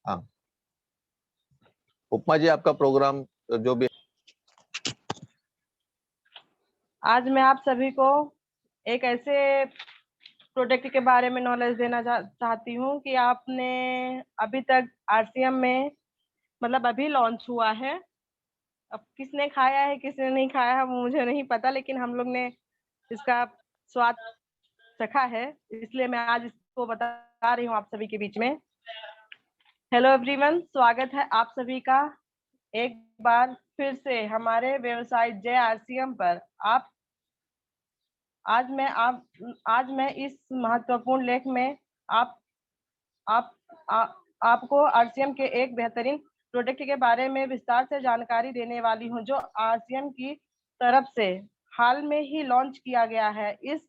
हाँ उपमा जी, आपका प्रोग्राम जो भी। आज मैं आप सभी को एक ऐसे प्रोडक्ट के बारे में नॉलेज देना चाहती हूँ कि आपने अभी तक आरसीएम में मतलब अभी लॉन्च हुआ है। अब किसने खाया है किसने नहीं खाया है वो मुझे नहीं पता, लेकिन हम लोग ने इसका स्वाद चखा है, इसलिए मैं आज इसको बता रही हूँ आप सभी के बीच में। हेलो एवरीवन, स्वागत है आप सभी का एक बार फिर से हमारे वेबसाइट जय आरसीएम पर। आज मैं इस महत्वपूर्ण लेख में आपको आरसीएम के एक बेहतरीन प्रोडक्ट के बारे में विस्तार से जानकारी देने वाली हूं, जो आरसीएम की तरफ से हाल में ही लॉन्च किया गया है। इस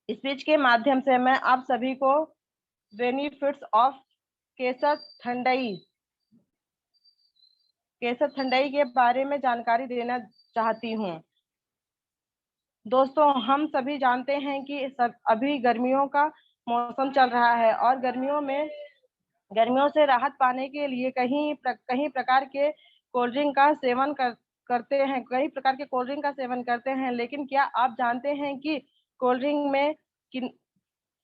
स्पीच के माध्यम से मैं आप सभी को बेनिफिट्स ऑफ केसर ठंडाई के बारे में जानकारी देना चाहती हूँ। दोस्तों, हम सभी जानते हैं कि अभी गर्मियों का मौसम चल रहा है और गर्मियों से राहत पाने के लिए कई प्रकार के कोल्ड ड्रिंक का सेवन करते हैं। कई प्रकार के कोल्ड ड्रिंक का सेवन करते हैं, लेकिन क्या आप जानते हैं कि कोल्ड ड्रिंक में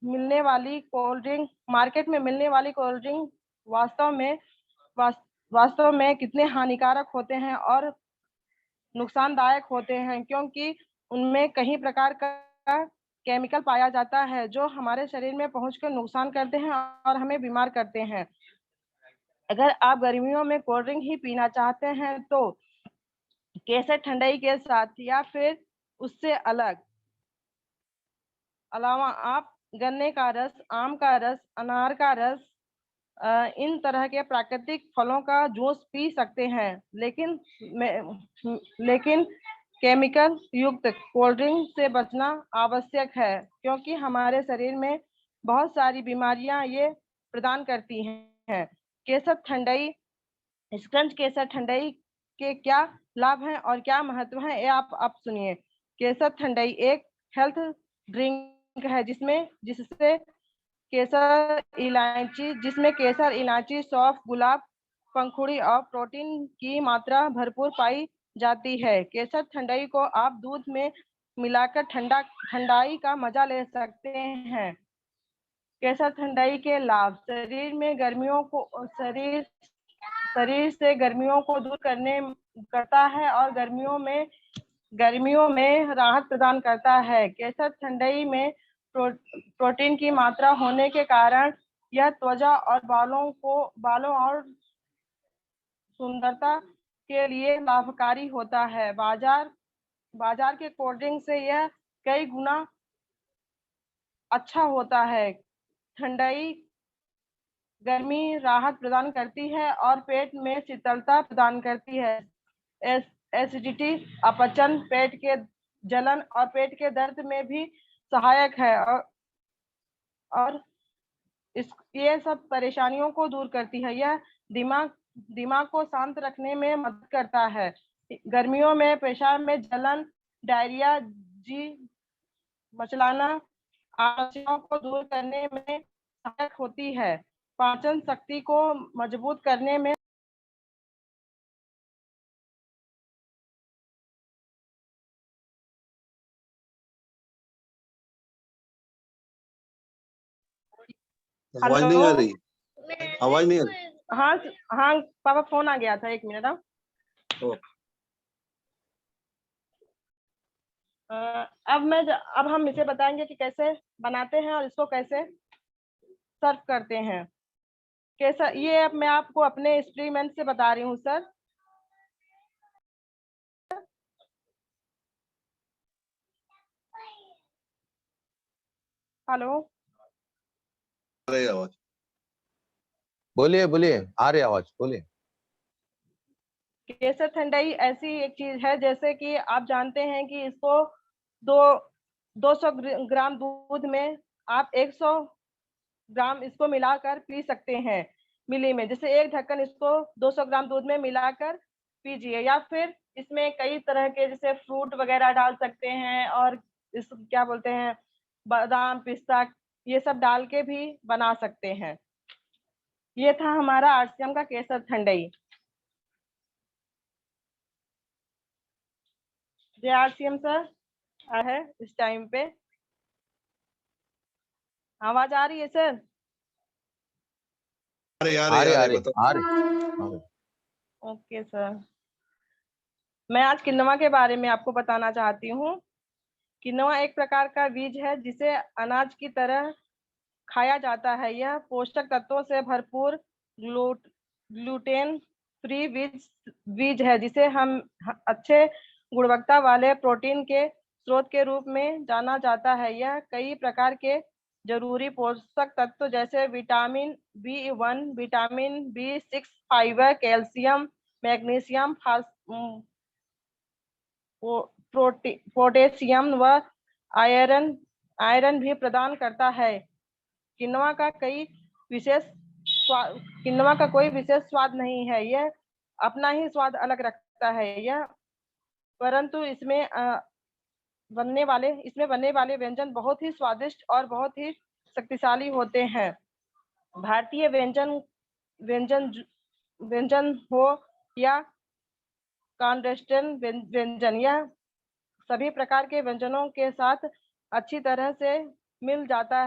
मिलने वाली कोल्ड ड्रिंक मार्केट में मिलने वाली कोल्ड ड्रिंक वास्तव में कितने हानिकारक होते हैं और नुकसानदायक होते हैं, क्योंकि उनमें कई प्रकार का केमिकल पाया जाता है जो हमारे शरीर में पहुंचकर नुकसान करते हैं और हमें बीमार करते हैं। अगर आप गर्मियों में कोल्ड ड्रिंक ही पीना चाहते हैं तो केसर ठंडाई के साथ या फिर उससे अलावा आप गन्ने का रस, आम का रस, अनार का रस, इन तरह के प्राकृतिक फलों का जूस पी सकते हैं। लेकिन केमिकल युक्त कोल्ड ड्रिंक से बचना आवश्यक है, क्योंकि हमारे शरीर में बहुत सारी बीमारियां ये प्रदान करती हैं। केसर ठंडाई के क्या लाभ हैं और क्या महत्व है, ये आप सुनिए। केसर ठंडाई एक हेल्थ ड्रिंक है जिसमें केसर, इलायची, सौंफ, गुलाब, पंखुड़ी और प्रोटीन की मात्रा भरपूर पाई जाती है। केसर ठंडाई को आप दूध में मिलाकर ठंडाई का मजा ले सकते हैं। केसर ठंडाई के लाभ: शरीर से गर्मियों को दूर करता है और गर्मियों में राहत प्रदान करता है। केसर ठंडाई में प्रोटीन की मात्रा होने के कारण यह त्वचा और बालों और सुंदरता के लिए लाभकारी होता है। बाजार के कोल्ड ड्रिंक से यह कई गुना अच्छा होता है। ठंडाई गर्मी राहत प्रदान करती है और पेट में शीतलता प्रदान करती है। एसिडिटी, अपचन, पेट के जलन और पेट के दर्द में भी सहायक है और ये सब परेशानियों को दूर करती है। यह दिमाग को शांत रखने में मदद करता है। गर्मियों में पेशाब में जलन, डायरिया, जी मचलाना आलस्यों को दूर करने में सहायक होती है। पाचन शक्ति को मजबूत करने में आवाज नहीं आ रही, आवाज नहीं आ रही। हाँ हाँ पापा, फोन आ गया था, एक मिनट। अब हम इसे बताएंगे कि कैसे बनाते हैं और इसको कैसे सर्व करते हैं। कैसा ये अब मैं आपको अपने एक्सपेरिमेंट से बता रही हूँ सर। हेलो, आ रही आवाज, बोलिए बोलिए, आ रही आवाज, बोलिए। केसर ठंडाई ऐसी एक चीज है, जैसे कि आप जानते हैं कि इसको 200 ग्राम दूध में आप 100 ग्राम इसको मिलाकर पी सकते हैं मिली में। जैसे एक ढक्कन इसको 200 ग्राम दूध में मिलाकर पीजिए, या फिर इसमें कई तरह के जैसे फ्रूट वगैरह डाल सकते हैं और इस क्या बोलते हैं बादाम, पिस्ता, ये सब डाल के भी बना सकते हैं। ये था हमारा आरसीएम का केसर ठंडई। जय आरसीएम सर है इस टाइम पे। आवाज आ रही है सर? आ रही बताओ। Okay sir. मैं आज किन्नवा के बारे में आपको बताना चाहती हूँ। किन्नवा एक प्रकार का बीज है जिसे अनाज की तरह खाया जाता है। यह पोषक तत्वों से भरपूर ग्लूटेन फ्री बीज है जिसे हम अच्छे गुणवत्ता वाले प्रोटीन के स्रोत के रूप में जाना जाता है। यह कई प्रकार के जरूरी पोषक तत्व जैसे vitamin B1, vitamin B6, fibre, calcium, magnesium, potassium व आयरन भी प्रदान करता है। किन्नवा का कोई विशेष स्वाद नहीं है। यह अपना ही स्वाद अलग रखता है। यह परंतु इसमें बनने वाले व्यंजन बहुत ही स्वादिष्ट और बहुत ही शक्तिशाली होते हैं। भारतीय व्यंजन हो या कॉन्टिनेंटल व्यंजन, यह सभी प्रकार के व्यंजनों के साथ अच्छी तरह से मिलकर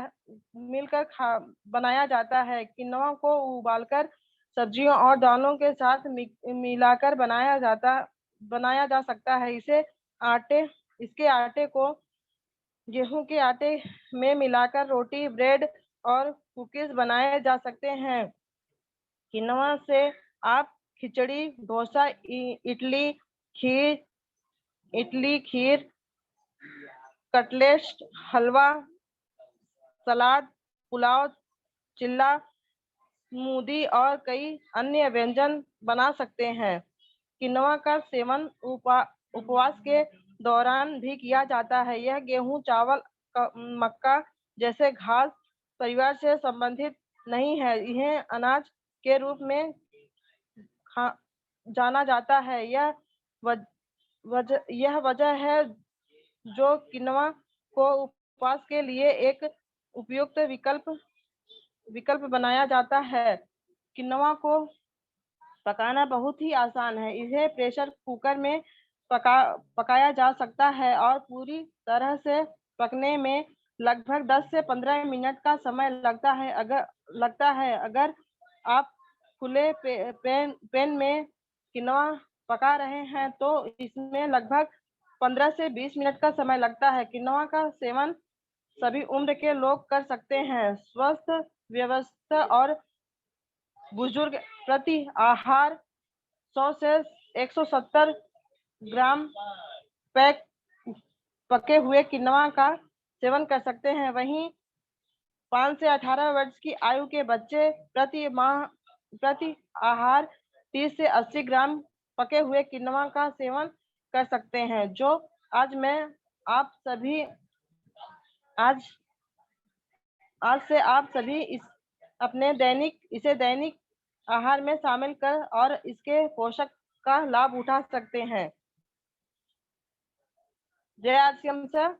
बनाया जाता है। किन्नवा को उबालकर सब्जियों और दालों के साथ मिलाकर बनाया जा सकता है। इसके आटे को गेहूं के आटे में मिलाकर रोटी, ब्रेड और कुकीज बनाए जा सकते हैं। किन्नवा से आप खिचड़ी, डोसा, इडली, खीर, कटलेट, हलवा, सलाद, पुलाव, चिल्ला, स्मूदी और कई अन्य व्यंजन बना सकते हैं। किन्नवा का सेवन उपवास के दौरान भी किया जाता है। यह गेहूं, चावल, मक्का जैसे घास परिवार से संबंधित नहीं है। यह अनाज के रूप में जाना जाता है। यह वजह है जो किन्नवा को उपवास के लिए एक उपयुक्त विकल्प बनाया जाता है। किन्नवा को पकाना बहुत ही आसान है। इसे प्रेशर कुकर में पकाया जा सकता है और पूरी तरह से पकने में लगभग 10 से 15 मिनट का समय लगता है। अगर आप खुले पैन में किन्नवा पका रहे हैं तो इसमें लगभग 15 से 20 मिनट का समय लगता है। किन्नवा का सेवन सभी उम्र के लोग कर सकते हैं। स्वस्थ व्यवस्था और बुजुर्ग प्रति आहार 100 से 170 ग्राम पके हुए किन्नवा का सेवन कर सकते हैं। वहीं 5 से 18 वर्ष की आयु के बच्चे प्रति आहार 30 से 80 ग्राम पके हुए किन्नवा का सेवन कर सकते हैं। जो आज से आप सभी इसे दैनिक आहार में शामिल कर और इसके पोषक का लाभ उठा सकते हैं। जय आरसीएम सर।